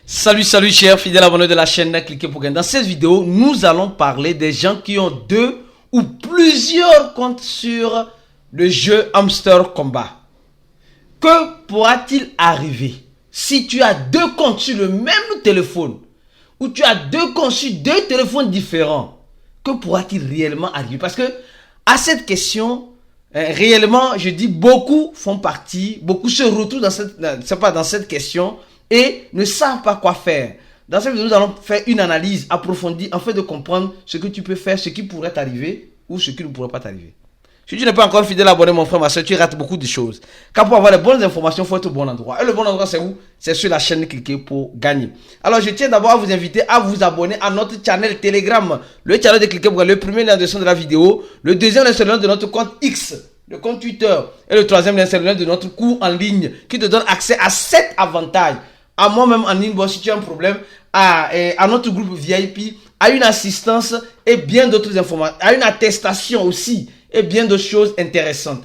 Salut chers fidèles abonnés de la chaîne Cliquez pour gagner. Dans cette vidéo, nous allons parler des gens qui ont 2 ou plusieurs comptes sur le jeu Hamster Combat. Que pourra-t-il arriver si tu as 2 comptes sur le même téléphone ou tu as 2 comptes sur 2 téléphones différents? Que pourra-t-il réellement arriver? Parce que à cette question, réellement, je dis beaucoup font partie, beaucoup se retrouvent dans cette question et ne savent pas quoi faire. Dans cette vidéo, nous allons faire une analyse approfondie afin de comprendre ce que tu peux faire, ce qui pourrait t'arriver ou ce qui ne pourrait pas t'arriver. Si tu n'es pas encore fidèle abonné, mon frère, ma soeur, tu rates beaucoup de choses. Car pour avoir les bonnes informations, il faut être au bon endroit. Et le bon endroit, c'est où? C'est sur la chaîne Cliquez pour gagner. Alors, je tiens d'abord à vous inviter à vous abonner à notre channel Telegram. Le channel de Cliquez pour gagner. Le premier lien de dessin de la vidéo. Le deuxième lien, c'est le lien de notre compte X, le compte Twitter. Et le troisième lien, c'est le lien de notre cours en ligne qui te donne accès à 7 avantages. À moi-même en inbox si tu as un problème, à notre groupe VIP, à une assistance et bien d'autres informations, à une attestation aussi et bien d'autres choses intéressantes.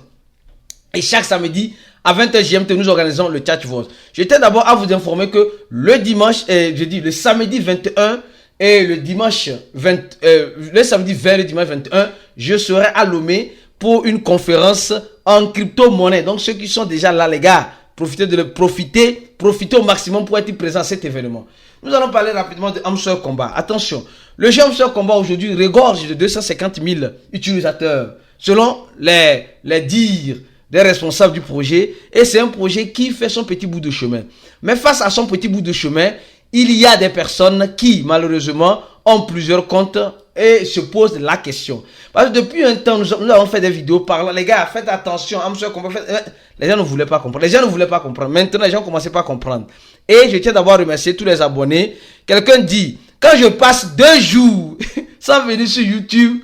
Et chaque samedi à 20h GMT, nous organisons le chat vote. Je tiens d'abord à vous informer que le dimanche, le samedi 21 et le dimanche 20, le samedi 20 et le dimanche 21, je serai à Lomé pour une conférence en crypto-monnaie. Donc ceux qui sont déjà là, les gars, profitez au maximum pour être présent à cet événement. Nous allons parler rapidement de Hamster Combat. Attention, le jeu Hamster Combat aujourd'hui regorge de 250 000 utilisateurs, selon les dires des responsables du projet. Et c'est un projet qui fait son petit bout de chemin. Mais face à son petit bout de chemin, il y a des personnes qui, malheureusement, ont plusieurs comptes et se posent la question. Parce que depuis un temps, nous avons fait des vidéos parlant, les gars, faites attention, Hamster Combat, les gens ne voulaient pas comprendre. Les gens ne voulaient pas comprendre. Maintenant, les gens commençaient pas à comprendre. Et je tiens d'abord à remercier tous les abonnés. Quelqu'un dit, quand je passe 2 jours sans venir sur YouTube,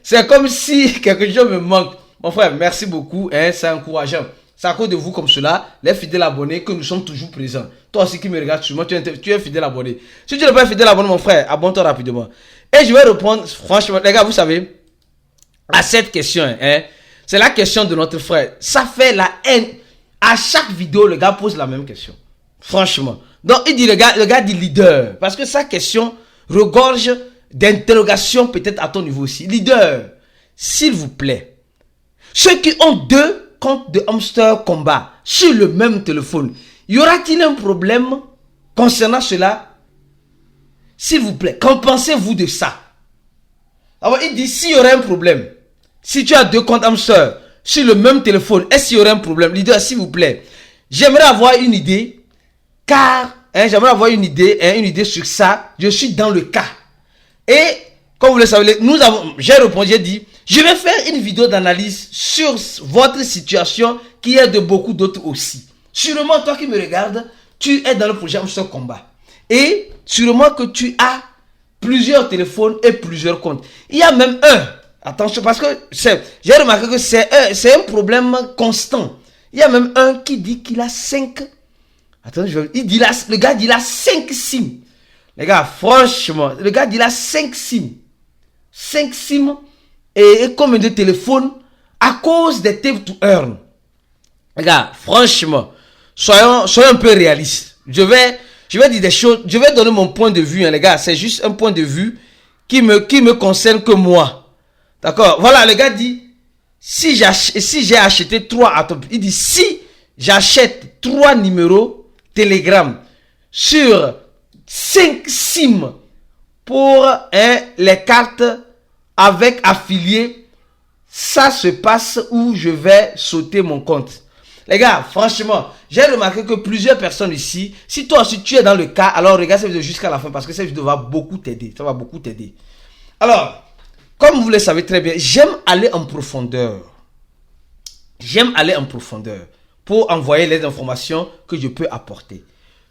c'est comme si quelque chose me manque. Mon frère, merci beaucoup, c'est encourageant. C'est à cause de vous comme cela, les fidèles abonnés, que nous sommes toujours présents. Toi aussi qui me regardes sûrement, tu es fidèle abonné. Si tu n'es pas fidèle abonné, mon frère, abonne-toi rapidement. Et je vais répondre, franchement, les gars, vous savez, à cette question, c'est la question de notre frère. Ça fait la haine. À chaque vidéo, le gars pose la même question. Franchement. Donc, il dit, le gars dit leader. Parce que sa question regorge d'interrogations peut-être à ton niveau aussi. Leader, s'il vous plaît, ceux qui ont 2 comptes de Hamster Combat sur le même téléphone, y aura-t-il un problème concernant cela? S'il vous plaît, qu'en pensez-vous de ça? Alors, il dit, s'il y aurait un problème, si tu as 2 comptes Hamster sur le même téléphone, est-ce qu'il y aurait un problème? Leader, s'il vous plaît, j'aimerais avoir une idée, car j'aimerais avoir une idée sur ça. Je suis dans le cas. Et, comme vous le savez, j'ai répondu, j'ai dit, je vais faire une vidéo d'analyse sur votre situation qui est de beaucoup d'autres aussi. Sûrement, toi qui me regardes, tu es dans le projet Hamster Combat. Et sûrement que tu as plusieurs téléphones et plusieurs comptes. Il y a même attention, parce que j'ai remarqué que c'est un problème constant. Il y a même un qui dit qu'il a 5. Attends, le gars dit il a 5 SIM. Les gars, franchement, le gars dit il a 5 SIM. 5 SIM et combien de téléphones à cause des tape to earn. Les gars, franchement, soyons un peu réalistes. Je vais dire des choses, je vais donner mon point de vue, les gars. C'est juste un point de vue qui me concerne que moi. D'accord? Voilà, le gars dit, si j'ai acheté 3 atomes, il dit, si j'achète 3 numéros Telegram sur 5 SIM pour les cartes avec affiliés, ça se passe où je vais sauter mon compte. Les gars, franchement, j'ai remarqué que plusieurs personnes ici, si toi aussi tu es dans le cas, alors regarde cette vidéo jusqu'à la fin parce que cette vidéo va beaucoup t'aider. Ça va beaucoup t'aider. Alors, comme vous le savez très bien, j'aime aller en profondeur. J'aime aller en profondeur pour envoyer les informations que je peux apporter.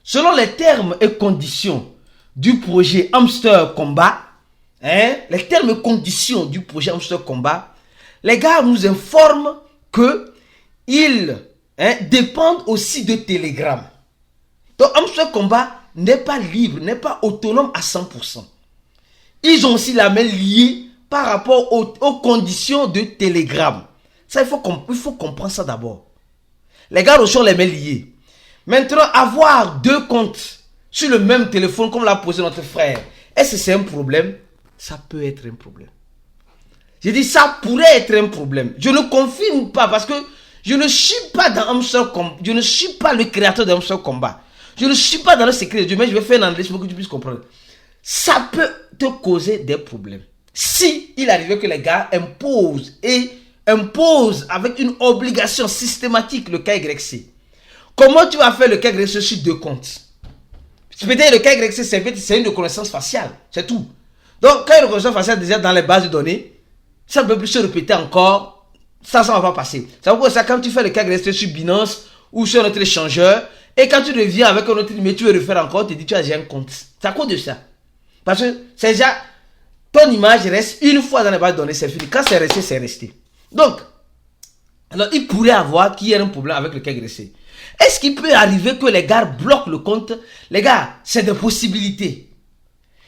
Selon les termes et conditions du projet Hamster Combat, les termes et conditions du projet Hamster Combat, les gars nous informent que ils dépendent aussi de Telegram. Donc Hamster Combat n'est pas libre, n'est pas autonome à 100%. Ils ont aussi la main liée par rapport aux conditions de Telegram. Ça, il faut comprendre ça d'abord. Les gars sont les mains liées. Maintenant, avoir 2 comptes sur le même téléphone comme l'a posé notre frère, est-ce que c'est un problème? Ça peut être un problème. J'ai dit ça pourrait être un problème. Je ne confirme pas parce que je ne suis pas dans Hamster Combat. Je ne suis pas le créateur de Hamster Combat. Je ne suis pas dans le secret de Dieu, mais je vais faire un anglais pour que tu puisses comprendre. Ça peut te causer des problèmes. Si il arrivait que les gars imposent avec une obligation systématique le KYC. Comment tu vas faire le KYC sur 2 comptes? Peut-être le KYC, c'est une reconnaissance faciale. C'est tout. Donc, quand une reconnaissance faciale est déjà dans les bases de données, ça ne peut plus se répéter encore. Ça ne va pas passer. C'est pourquoi ça, quand tu fais le KYC sur Binance ou sur notre échangeur, et quand tu reviens avec un autre numéro, tu veux refaire encore, tu te dis tu as déjà un compte. C'est à cause de ça. Parce que c'est déjà, ton image reste une fois dans les bases de données, c'est fini. Quand c'est resté, c'est resté. Donc, alors il pourrait avoir qu'il y ait un problème avec le KYC. Est-ce qu'il peut arriver que les gars bloquent le compte? Les gars, c'est des possibilités.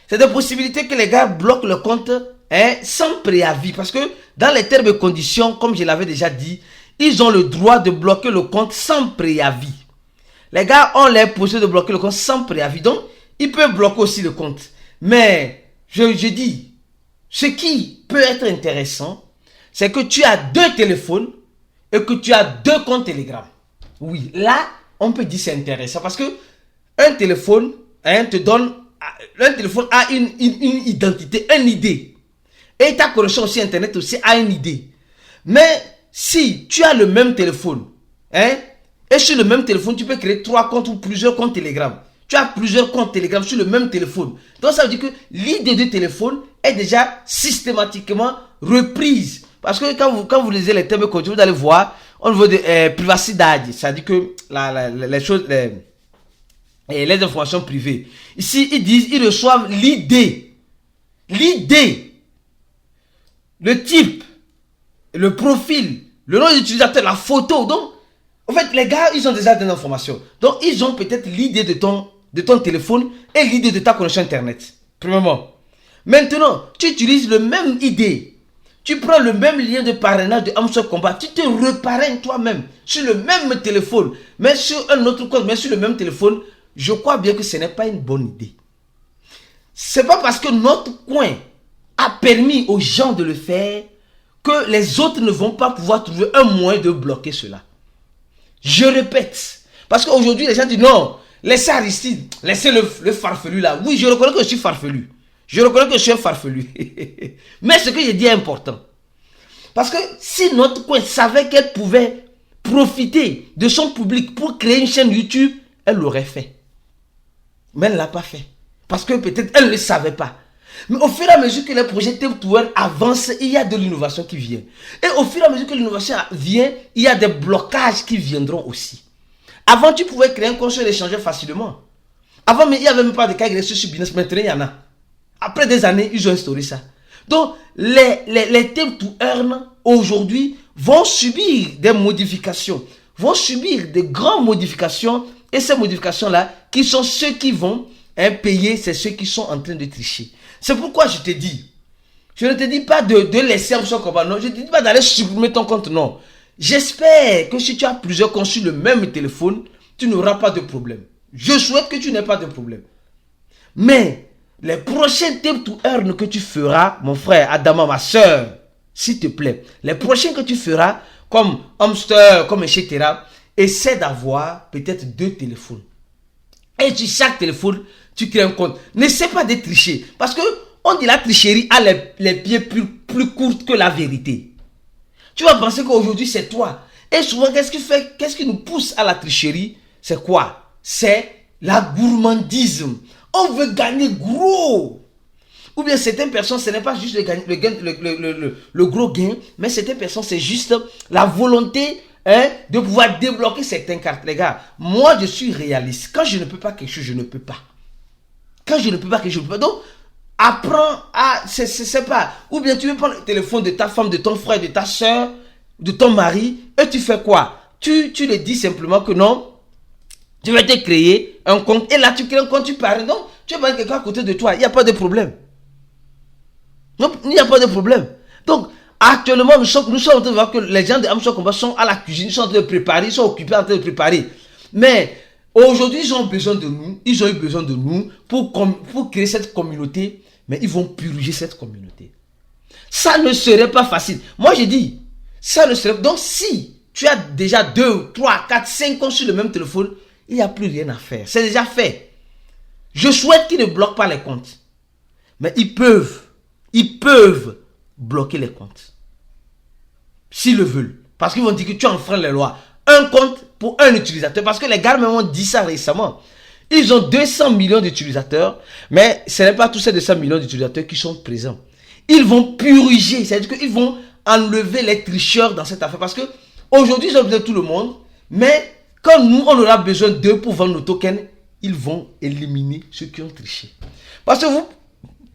C'est des possibilités que les gars bloquent le compte sans préavis. Parce que dans les termes et conditions, comme je l'avais déjà dit, ils ont le droit de bloquer le compte sans préavis. Les gars ont les possibilités de bloquer le compte sans préavis. Donc, ils peuvent bloquer aussi le compte. Mais, je dis, ce qui peut être intéressant, c'est que tu as 2 téléphones et que tu as 2 comptes Telegram. Oui, là, on peut dire c'est intéressant parce que un téléphone te donne, un téléphone a une identité, une idée. Et ta connexion aussi Internet aussi a une idée. Mais si tu as le même téléphone, et sur le même téléphone, tu peux créer 3 comptes ou plusieurs comptes Telegram. Tu as plusieurs comptes Telegram sur le même téléphone. Donc ça veut dire que l'idée du téléphone est déjà systématiquement reprise. Parce que quand vous lisez les termes continus, vous allez voir au niveau de privacidade, c'est-à-dire que les choses, les informations privées. Ici, ils reçoivent l'idée, le type, le profil, le nom de l'utilisateur, la photo. Donc, en fait, les gars, ils ont déjà des informations. Donc, ils ont peut-être l'idée de ton téléphone et l'idée de ta connexion Internet. Premièrement. Maintenant, tu utilises le même idée. Tu prends le même lien de parrainage de Hamster Combat. Tu te reparraines toi-même sur le même téléphone. Mais sur un autre compte, mais sur le même téléphone. Je crois bien que ce n'est pas une bonne idée. C'est pas parce que notre coin a permis aux gens de le faire que les autres ne vont pas pouvoir trouver un moyen de bloquer cela. Je répète. Parce qu'aujourd'hui, les gens disent non, laissez Aristide, laissez le farfelu là. Oui, je reconnais que je suis farfelu. Je reconnais que je suis un farfelu. Mais ce que je dis est important. Parce que si notre coin savait qu'elle pouvait profiter de son public pour créer une chaîne YouTube, elle l'aurait fait. Mais elle ne l'a pas fait. Parce que peut-être elle ne le savait pas. Mais au fur et à mesure que les projets Tech2Earn avancent, il y a de l'innovation qui vient. Et au fur et à mesure que l'innovation vient, il y a des blocages qui viendront aussi. Avant, tu pouvais créer un compte sur l'échangeur facilement. Avant, mais il n'y avait même pas de KYC sur Binance. Maintenant, il y en a. Après des années, ils ont instauré ça. Donc, les Tech2Earn aujourd'hui vont subir des modifications. Vont subir des grandes modifications. Et ces modifications-là, qui sont ceux qui vont payer, c'est ceux qui sont en train de tricher. C'est pourquoi je te dis, je ne te dis pas de laisser un seul combat, non. Je ne te dis pas d'aller supprimer ton compte, non. J'espère que si tu as plusieurs comptes sur le même téléphone, tu n'auras pas de problème. Je souhaite que tu n'aies pas de problème. Mais, les prochains Tech2Earn que tu feras, mon frère, Adama, ma soeur, s'il te plaît, les prochains que tu feras, comme Hamster, comme etc., essaie d'avoir peut-être 2 téléphones. Et sur chaque téléphone, tu crées un compte. N'essaie pas de tricher. Parce que on dit la tricherie a les pieds plus courts que la vérité. Tu vas penser qu'aujourd'hui c'est toi. Et souvent, qu'est-ce qui nous pousse à la tricherie? C'est quoi? C'est la gourmandisme. On veut gagner gros. Ou bien certaines personnes, ce n'est pas juste le gros gain, mais certaines personnes, c'est juste la volonté de pouvoir débloquer certaines cartes. Les gars, moi je suis réaliste. Quand je ne peux pas quelque chose, je ne peux pas. Quand je ne peux pas quelque chose, je ne peux pas. Donc, apprends à... C'est pas... Ou bien tu veux prendre le téléphone de ta femme, de ton frère, de ta soeur, de ton mari, et tu fais quoi? Tu le dis simplement que non, tu vas te créer un compte, et là tu crées un compte, tu parles. Donc, tu vas quelqu'un à côté de toi, il n'y a pas de problème. Donc, il n'y a pas de problème. Donc, actuellement, nous sommes en train de voir que les gens de Hamster Combat sont à la cuisine, ils sont en train de préparer, ils sont occupés en train de préparer. Mais, Aujourd'hui, ils ont besoin de nous. Ils ont eu besoin de nous pour créer cette communauté. Mais ils vont purger cette communauté. Ça ne serait pas facile. Moi, j'ai dit, ça ne serait pas... Donc, si tu as déjà 2, 3, 4, 5 ans sur le même téléphone, il n'y a plus rien à faire. C'est déjà fait. Je souhaite qu'ils ne bloquent pas les comptes. Mais ils peuvent bloquer les comptes. S'ils le veulent. Parce qu'ils vont dire que tu enfreins les lois. Un compte pour un utilisateur. Parce que les gars m'ont dit ça récemment. Ils ont 200 millions d'utilisateurs. Mais ce n'est pas tous ces 200 millions d'utilisateurs qui sont présents. Ils vont purger. C'est-à-dire qu'ils vont enlever les tricheurs dans cette affaire. Parce que aujourd'hui, ils ont besoin de tout le monde. Mais quand nous, on aura besoin d'eux pour vendre nos tokens, ils vont éliminer ceux qui ont triché. Parce que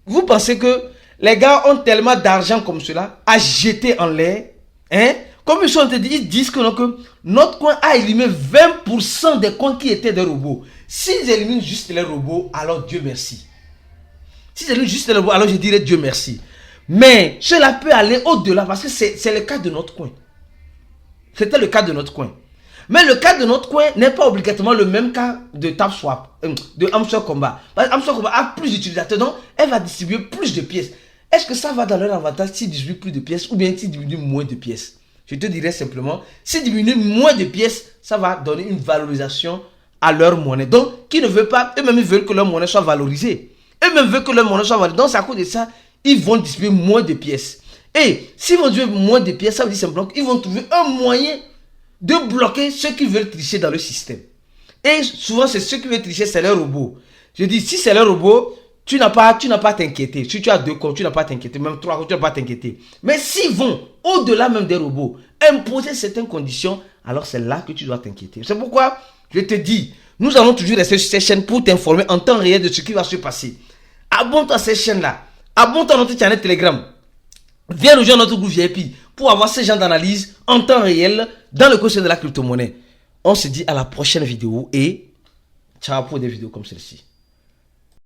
vous pensez que les gars ont tellement d'argent comme cela à jeter en l'air. Hein? Comme ils disent que notre coin a éliminé 20% des comptes qui étaient des robots. S'ils éliminent juste les robots, alors Dieu merci. S'ils éliminent juste les robots, alors je dirais Dieu merci. Mais cela peut aller au-delà parce que c'est le cas de notre coin. C'était le cas de notre coin. Mais le cas de notre coin n'est pas obligatoirement le même cas de TapSwap, de Hamster Combat. Parce que Hamster Combat a plus d'utilisateurs, donc elle va distribuer plus de pièces. Est-ce que ça va dans leur avantage s'ils distribuent plus de pièces ou bien s'ils diminuent moins de pièces? Je te dirais simplement, s'ils diminuent moins de pièces, ça va donner une valorisation à leur monnaie. Donc, qui ne veut pas, eux-mêmes ils veulent que leur monnaie soit valorisée. Eux-mêmes veulent que leur monnaie soit valorisée. Donc, c'est à cause de ça, ils vont distribuer moins de pièces. Et s'ils vont distribuer moins de pièces, ça veut dire simplement qu'ils vont trouver un moyen de bloquer ceux qui veulent tricher dans le système. Et souvent, c'est ceux qui veulent tricher, c'est les robots. Je dis, si c'est les robots, tu n'as pas à t'inquiéter. Si tu as 2 comptes, tu n'as pas à t'inquiéter. Même 3 comptes, tu n'as pas à t'inquiéter. Mais s'ils vont au-delà même des robots, imposer certaines conditions, alors c'est là que tu dois t'inquiéter. C'est pourquoi je te dis, nous allons toujours rester sur cette chaîne pour t'informer en temps réel de ce qui va se passer. Abonne-toi à cette chaîne-là. Abonne-toi à notre channel Telegram. Viens rejoindre notre groupe VIP pour avoir ce genre d'analyse en temps réel dans le côté de la crypto-monnaie. On se dit à la prochaine vidéo et ciao pour des vidéos comme celle-ci.